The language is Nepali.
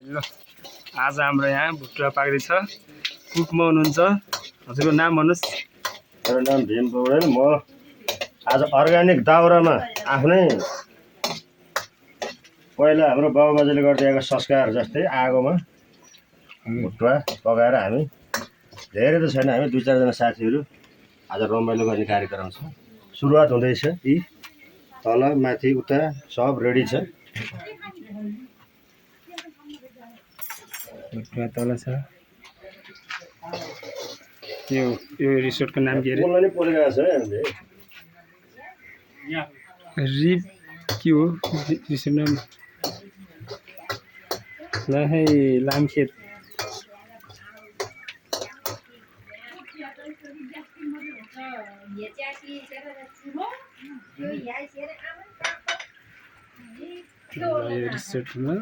ल आज हाम्रो यहाँ भुटुवा पाक्दैछ। कुकमा हुनुहुन्छ। हजुरको नाम भन्नुहोस्। मेरो नाम भीम पौडेल। म आज अर्ग्यानिक दाउरामा आफ्नै पहिला हाम्रो बाबुबाजेले गरिदिएको संस्कार जस्तै आगोमा भुटुवा पकाएर हामी धेरै त छैन, हामी 2-4 जना साथीहरू आज रमाइलो गर्ने कार्यक्रम छ। सुरुवात हुँदैछ। यी तल माथि उता सब रेडी छ। भुटुवा तल छ। यो रिसोर्टको नाम के अरे? पोल्न नि पोलेको छ हामीले। रिप के हो रिसोर्ट नाम? ल है लामखेत। यो रिसोर्टमा